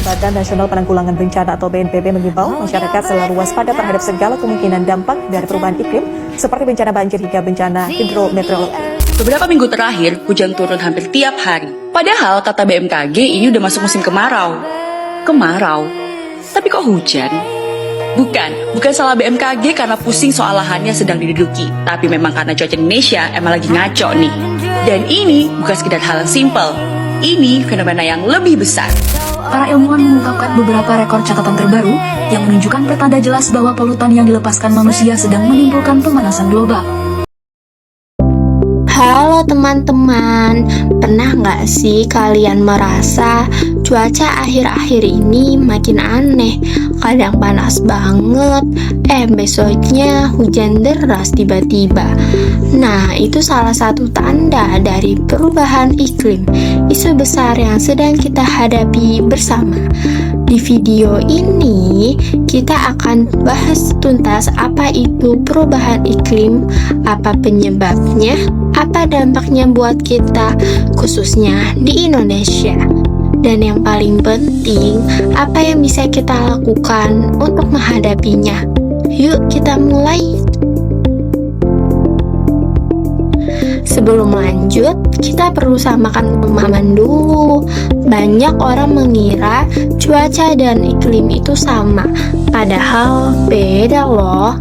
Badan Nasional Penanggulangan Bencana atau BNPB mengimbau masyarakat selalu waspada terhadap segala kemungkinan dampak dari perubahan iklim seperti bencana banjir hingga bencana hidrometeorologi. Beberapa minggu terakhir, hujan turun hampir tiap hari. Padahal kata BMKG ini udah masuk musim kemarau. Kemarau? Tapi kok hujan? Bukan salah BMKG karena pusing soal lahannya sedang diduduki. Tapi memang karena cuaca Indonesia emang lagi ngaco nih. Dan ini bukan sekedar hal yang simpel. Ini fenomena yang lebih besar. Para ilmuwan mengungkapkan beberapa rekor catatan terbaru yang menunjukkan pertanda jelas bahwa polutan yang dilepaskan manusia sedang menimbulkan pemanasan global. Halo teman-teman, pernah nggak sih kalian merasa cuaca akhir-akhir ini makin aneh? Kadang panas banget, besoknya hujan deras tiba-tiba. Nah, itu salah satu tanda dari perubahan iklim, isu besar yang sedang kita hadapi bersama. Di video ini, kita akan bahas tuntas apa itu perubahan iklim, apa penyebabnya, apa dampaknya buat kita, khususnya di Indonesia. Dan yang paling penting, apa yang bisa kita lakukan untuk menghadapinya. Yuk kita mulai. Sebelum lanjut, kita perlu samakan pemahaman dulu. Banyak orang mengira cuaca dan iklim itu sama, padahal beda loh.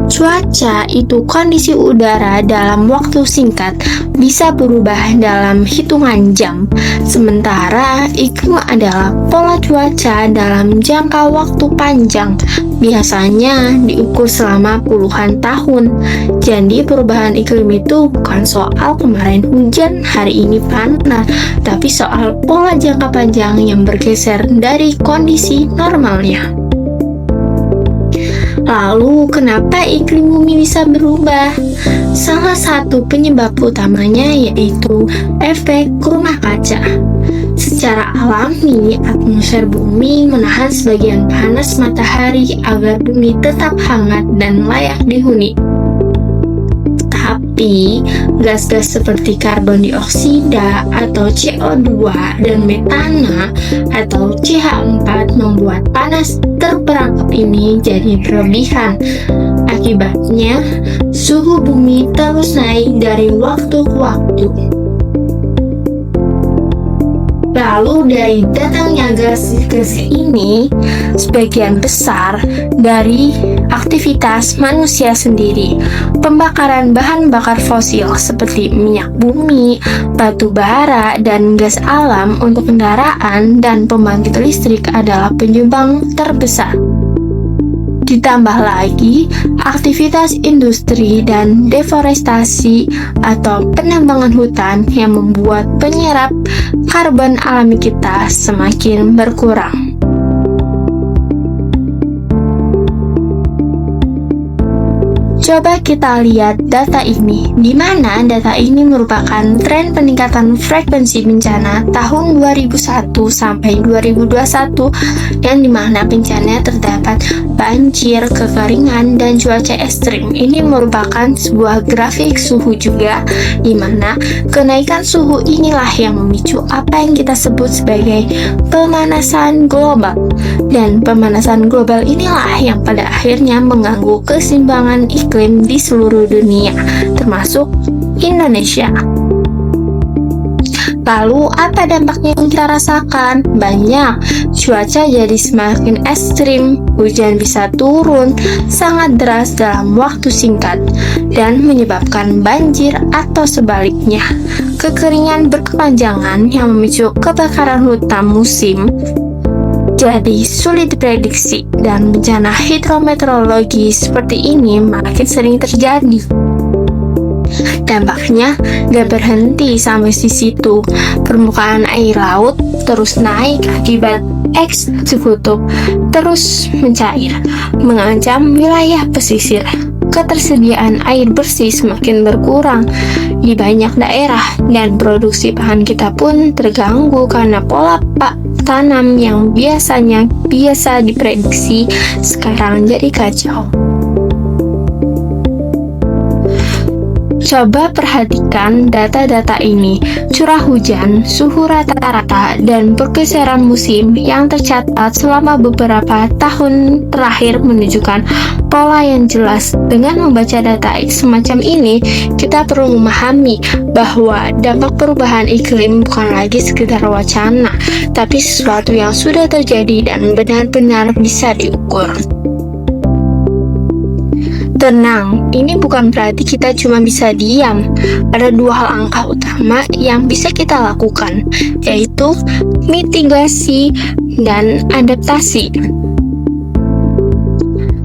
Cuaca itu kondisi udara dalam waktu singkat, bisa berubah dalam hitungan jam. Sementara iklim adalah pola cuaca dalam jangka waktu panjang, biasanya diukur selama puluhan tahun. Jadi perubahan iklim itu bukan soal kemarin hujan, hari ini panas, tapi soal pola jangka panjang yang bergeser dari kondisi normalnya. Lalu, kenapa iklim bumi bisa berubah? Salah satu penyebab utamanya yaitu efek rumah kaca. Secara alami, atmosfer bumi menahan sebagian panas matahari agar bumi tetap hangat dan layak dihuni. Tapi, gas-gas seperti karbon dioksida atau CO2 dan metana atau CH4 membuat panas terperangkap ini jadi berlebihan. Akibatnya, suhu bumi terus naik dari waktu ke waktu. Lalu dari datangnya gas-gas ini, sebagian besar dari aktivitas manusia sendiri. Pembakaran bahan bakar fosil seperti minyak bumi, batu bara, dan gas alam untuk kendaraan dan pembangkit listrik adalah penyumbang terbesar. Ditambah lagi, aktivitas industri dan deforestasi atau penambangan hutan yang membuat penyerap karbon alami kita semakin berkurang. Coba kita lihat data ini, di mana data ini merupakan tren peningkatan frekuensi bencana tahun 2001 sampai 2021, yang dimana bencananya terdapat banjir, kekeringan, dan cuaca ekstrim. Ini merupakan sebuah grafik suhu juga, di mana kenaikan suhu inilah yang memicu apa yang kita sebut sebagai pemanasan global. Dan pemanasan global inilah yang pada akhirnya mengganggu keseimbangan iklim di seluruh dunia, termasuk Indonesia. Lalu apa dampaknya yang kita rasakan? Banyak. Cuaca jadi semakin ekstrim, hujan bisa turun sangat deras dalam waktu singkat dan menyebabkan banjir atau sebaliknya. Kekeringan berkepanjangan yang memicu kebakaran hutan musim jadi sulit diprediksi, dan bencana hidrometeorologi seperti ini makin sering terjadi. Dampaknya gak berhenti sampai di situ. Permukaan air laut terus naik akibat es kutub terus mencair, mengancam wilayah pesisir. Ketersediaan air bersih semakin berkurang di banyak daerah, dan produksi bahan kita pun terganggu karena pola tanam yang biasanya biasa diprediksi sekarang jadi kacau. Coba perhatikan data-data ini, curah hujan, suhu rata-rata, dan pergeseran musim yang tercatat selama beberapa tahun terakhir menunjukkan pola yang jelas. Dengan membaca data semacam ini, kita perlu memahami bahwa dampak perubahan iklim bukan lagi sekedar wacana, tapi sesuatu yang sudah terjadi dan benar-benar bisa diukur. Tenang, ini bukan berarti kita cuma bisa diam. Ada dua hal angka utama yang bisa kita lakukan, yaitu mitigasi dan adaptasi.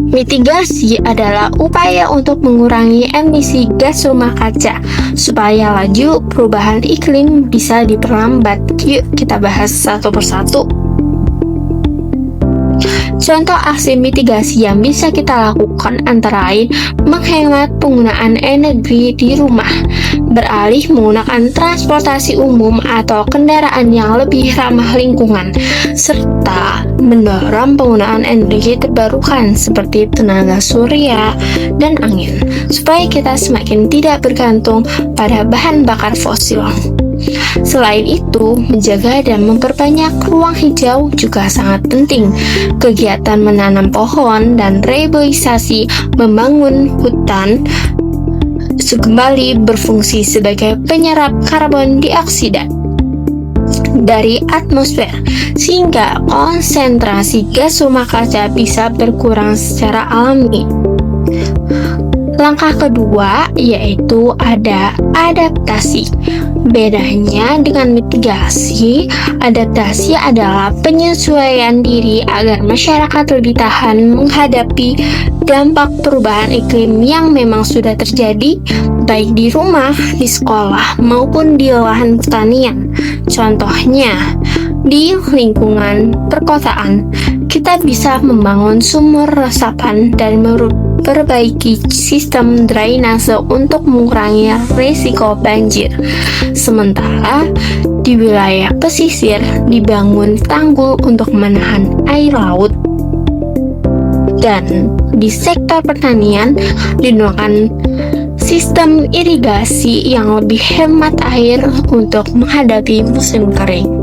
Mitigasi adalah upaya untuk mengurangi emisi gas rumah kaca supaya laju perubahan iklim bisa diperlambat. Yuk kita bahas satu persatu. Contoh aksi mitigasi yang bisa kita lakukan antara lain menghemat penggunaan energi di rumah, beralih menggunakan transportasi umum atau kendaraan yang lebih ramah lingkungan, serta mendorong penggunaan energi terbarukan seperti tenaga surya dan angin, supaya kita semakin tidak bergantung pada bahan bakar fosil. Selain itu, menjaga dan memperbanyak ruang hijau juga sangat penting. Kegiatan menanam pohon dan reboisasi membangun hutan kembali berfungsi sebagai penyerap karbon dioksida dari atmosfer, sehingga konsentrasi gas rumah kaca bisa berkurang secara alami. Langkah kedua yaitu ada adaptasi. Bedanya dengan mitigasi, adaptasi adalah penyesuaian diri agar masyarakat lebih tahan menghadapi dampak perubahan iklim yang memang sudah terjadi, baik di rumah, di sekolah, maupun di lahan pertanian. Contohnya, di lingkungan perkotaan, kita bisa membangun sumur resapan dan memperbaiki sistem drainase untuk mengurangi risiko banjir. Sementara di wilayah pesisir dibangun tanggul untuk menahan air laut, dan di sektor pertanian digunakan sistem irigasi yang lebih hemat air untuk menghadapi musim kering.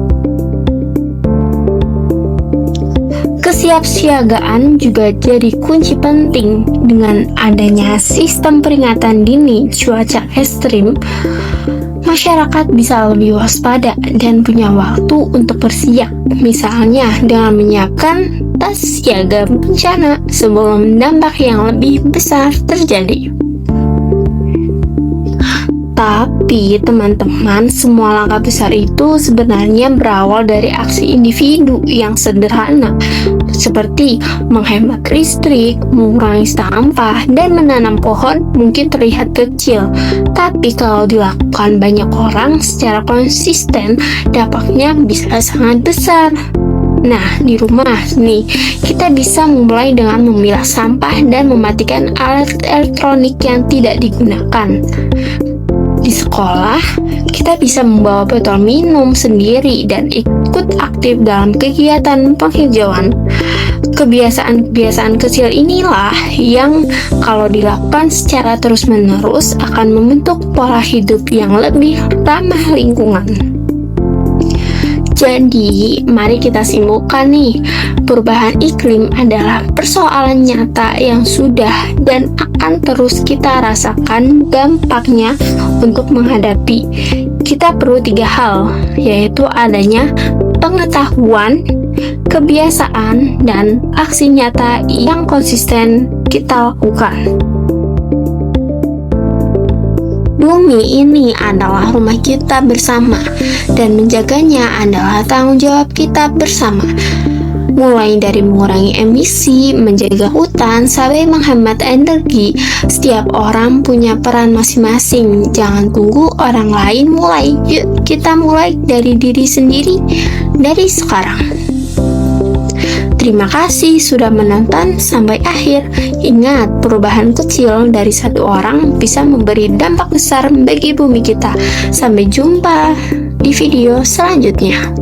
Kesiapsiagaan juga jadi kunci penting. Dengan adanya sistem peringatan dini cuaca ekstrim, masyarakat bisa lebih waspada dan punya waktu untuk bersiap, misalnya dengan menyiapkan tas siaga bencana sebelum dampak yang lebih besar terjadi. Tapi teman-teman, semua langkah besar itu sebenarnya berawal dari aksi individu yang sederhana, seperti menghemat listrik, mengurangi sampah, dan menanam pohon. Mungkin terlihat kecil, tapi kalau dilakukan banyak orang secara konsisten, dampaknya bisa sangat besar. Nah, di rumah nih, kita bisa mulai dengan memilah sampah dan mematikan alat elektronik yang tidak digunakan. Di sekolah, kita bisa membawa botol minum sendiri dan ikut aktif dalam kegiatan penghijauan. Kebiasaan-kebiasaan kecil inilah yang kalau dilakukan secara terus-menerus akan membentuk pola hidup yang lebih ramah lingkungan. Jadi, mari kita simpulkan nih, perubahan iklim adalah persoalan nyata yang sudah dan akan terus kita rasakan dampaknya. Untuk menghadapi, kita perlu 3 hal, yaitu adanya pengetahuan, kebiasaan, dan aksi nyata yang konsisten kita lakukan. Bumi ini adalah rumah kita bersama, dan menjaganya adalah tanggung jawab kita bersama. Mulai dari mengurangi emisi, menjaga hutan, sampai menghemat energi, setiap orang punya peran masing-masing. Jangan tunggu orang lain mulai. Yuk, kita mulai dari diri sendiri, dari sekarang. Terima kasih sudah menonton sampai akhir. Ingat, perubahan kecil dari satu orang bisa memberi dampak besar bagi bumi kita. Sampai jumpa di video selanjutnya.